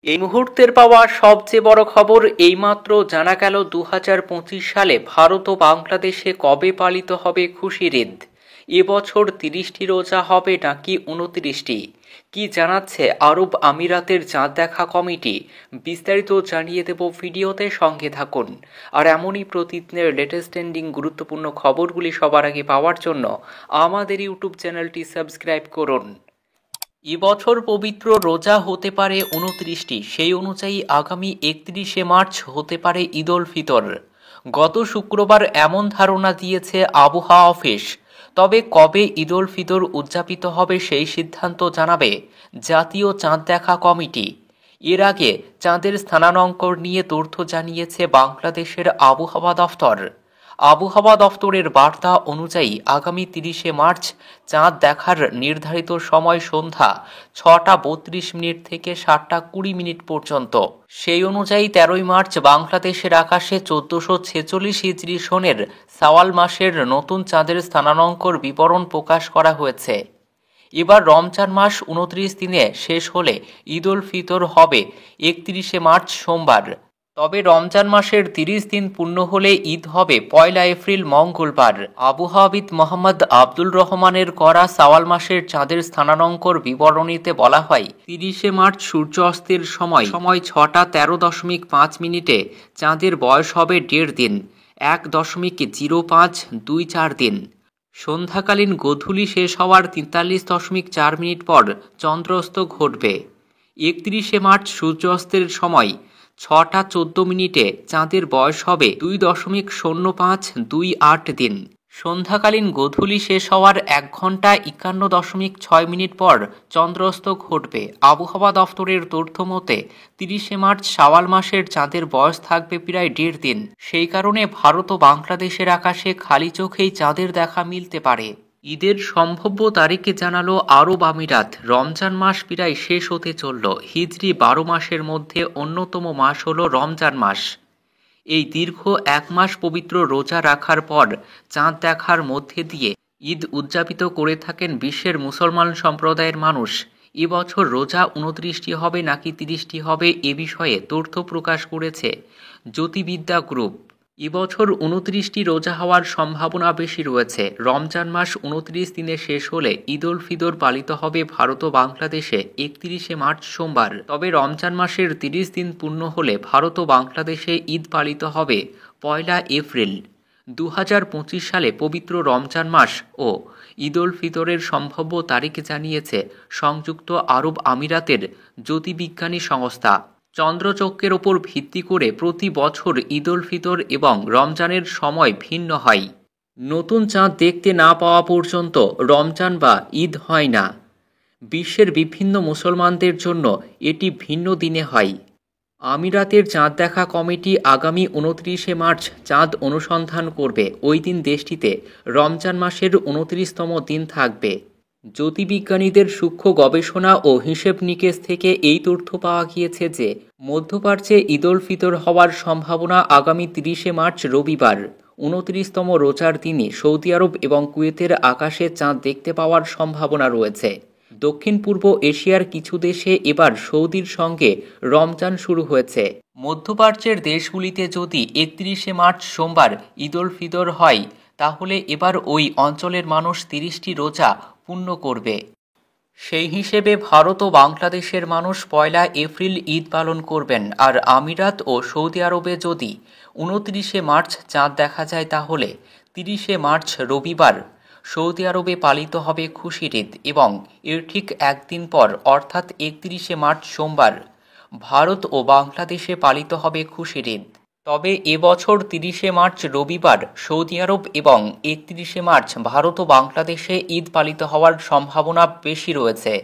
এই মুহূর্তের পাওয়া সবচেয়ে বড় খবর এইমাত্র জানা গেল 2025 সালে ভারত ও বাংলাদেশে কবে পালিত হবে খুশির ঈদ। এবছর 30টি রোজা হবে নাকি 29টি? কি জানাচ্ছে আরব আমিরাতের চাঁদ দেখা কমিটি? বিস্তারিত জানিয়ে দেব ভিডিওতে, সঙ্গে থাকুন। আর এমনই প্রতিদিনের লেটেস্ট ট্রেন্ডিং গুরুত্বপূর্ণ খবরগুলি সবার আগে পাওয়ার জন্য আমাদের ইউটিউব চ্যানেলটি সাবস্ক্রাইব করুন। এবছর পবিত্র রোজা হতে পারে 29টি, সেই অনুযায়ী আগামী 31শে মার্চ হতে পারে ঈদ উল ফিতর। গত শুক্রবার এমন ধারণা দিয়েছে আবহাওয়া অফিস। তবে কবে ঈদ উল ফিতর উদযাপিত হবে সেই সিদ্ধান্ত জানাবে জাতীয় চাঁদ দেখা কমিটি। এর আগে চাঁদের স্থানাঙ্কন নিয়ে তথ্য জানিয়েছে বাংলাদেশের আবহাওয়া দফতর। আবহাওয়া দফতরের বার্তা অনুযায়ী আগামী 30শে মার্চ চাঁদ দেখার নির্ধারিত সময় সন্ধ্যা 6টা 32 মিনিট থেকে 7টা 20 মিনিট পর্যন্ত। সেই অনুযায়ী 13ই মার্চ বাংলাদেশের আকাশে 1446 হিজরি সনের শাওয়াল মাসের নতুন চাঁদের স্থানাঙ্কর বিবরণ প্রকাশ করা হয়েছে। এবার রমজান মাস 29 দিনে শেষ হলে ঈদ উল ফিতর হবে 31শে মার্চ সোমবার। তবে রমজান মাসের 30 দিন পূর্ণ হলে ঈদ হবে 1 এপ্রিল মঙ্গলবার। আবহাওয়াবিদ মোহাম্মদ আব্দুল রহমানের করা শাওয়াল মাসের চাঁদের স্থানাঙ্কর বিবরণীতে বলা হয়, 30শে মার্চ সূর্য অস্তের সময় 6টা 13.5 মিনিটে চাঁদের বয়স হবে 1.5 দিন, 1.0524 দিন। সন্ধ্যাকালীন গোধূলি শেষ হওয়ার 43.4 মিনিট পর চন্দ্রাস্ত ঘটবে। 31শে মার্চ সূর্যাস্তের সময় 6টা 14 মিনিটে চাঁদের বয়স হবে 2.0528 দিন। সন্ধ্যাকালীন গোধূলি শেষ হওয়ার 1 ঘন্টা 51.6 মিনিট পর চন্দ্রাস্ত ঘটবে। আবহাওয়া দফতরের তথ্য মতে 30শে মার্চ শাওয়াল মাসের চাঁদের বয়স থাকবে প্রায় 1.5 দিন। সেই কারণে ভারত ও বাংলাদেশের আকাশে খালি চোখেই চাঁদের দেখা মিলতে পারে। ঈদের সম্ভাব্য তারিখে জানালো আরব আমিরাত। রমজান মাস প্রায় শেষ হতে চলল। হিজরি 12 মাসের মধ্যে অন্যতম মাস হল রমজান মাস। এই দীর্ঘ 1 মাস পবিত্র রোজা রাখার পর চাঁদ দেখার মধ্যে দিয়ে ঈদ উদযাপিত করে থাকেন বিশ্বের মুসলমান সম্প্রদায়ের মানুষ। এবছর রোজা 29টি হবে নাকি 30টি হবে, এ বিষয়ে তথ্য প্রকাশ করেছে জ্যোতির্বিদ্যা গ্রুপ। এবছর 29টি রোজা হওয়ার সম্ভাবনা বেশি রয়েছে। রমজান মাস 29 দিনে শেষ হলে ঈদ উল ফিতর পালিত হবে ভারত ও বাংলাদেশে 31শে মার্চ সোমবার। তবে রমজান মাসের 30 দিন পূর্ণ হলে ভারত ও বাংলাদেশে ঈদ পালিত হবে 1 এপ্রিল। 2025 সালে পবিত্র রমজান মাস ও ঈদ উল ফিতরের সম্ভাব্য তারিখ জানিয়েছে সংযুক্ত আরব আমিরাতের জ্যোতির্বিজ্ঞানী সংস্থা। চন্দ্রচক্রের ওপর ভিত্তি করে প্রতি বছর ঈদ উল ফিতর এবং রমজানের সময় ভিন্ন হয়। নতুন চাঁদ দেখতে না পাওয়া পর্যন্ত রমজান বা ঈদ হয় না। বিশ্বের বিভিন্ন মুসলমানদের জন্য এটি ভিন্ন দিনে হয়। আমিরাতের চাঁদ দেখা কমিটি আগামী 29শে মার্চ চাঁদ অনুসন্ধান করবে। ওই দিন দেশটিতে রমজান মাসের 29তম দিন থাকবে। জ্যোতির্বিজ্ঞানীদের সূক্ষ্ম গবেষণা ও হিসেব নিকেশ থেকে এই তথ্য পাওয়া গিয়েছে যে মধ্যপ্রাচ্যে ঈদ উল ফিতর হওয়ার সম্ভাবনা আগামী 30শে মার্চ রবিবার। 29তম রোজার দিনে সৌদি আরব এবং কুয়েতের আকাশে চাঁদ দেখতে পাওয়ার সম্ভাবনা রয়েছে। দক্ষিণ পূর্ব এশিয়ার কিছু দেশে এবার সৌদির সঙ্গে রমজান শুরু হয়েছে। মধ্যপ্রাচ্যের দেশগুলিতে যদি 31শে মার্চ সোমবার ঈদ উল ফিতর হয়, তাহলে এবার ওই অঞ্চলের মানুষ 30টি রোজা পূর্ণ করবে। সেই হিসেবে ভারত ও বাংলাদেশের মানুষ 1 এপ্রিল ঈদ পালন করবেন। আর আমিরাত ও সৌদি আরবে যদি 29শে মার্চ চাঁদ দেখা যায়, তাহলে 30শে মার্চ রবিবার সৌদি আরবে পালিত হবে খুশির ঈদ এবং এর ঠিক একদিন পর অর্থাৎ 31শে মার্চ সোমবার ভারত ও বাংলাদেশে পালিত হবে খুশির ঈদ। তবে এবছর 30শে মার্চ রবিবার সৌদি আরব এবং 31শে মার্চ ভারত ও বাংলাদেশে ঈদ পালিত হওয়ার সম্ভাবনা বেশি রয়েছে।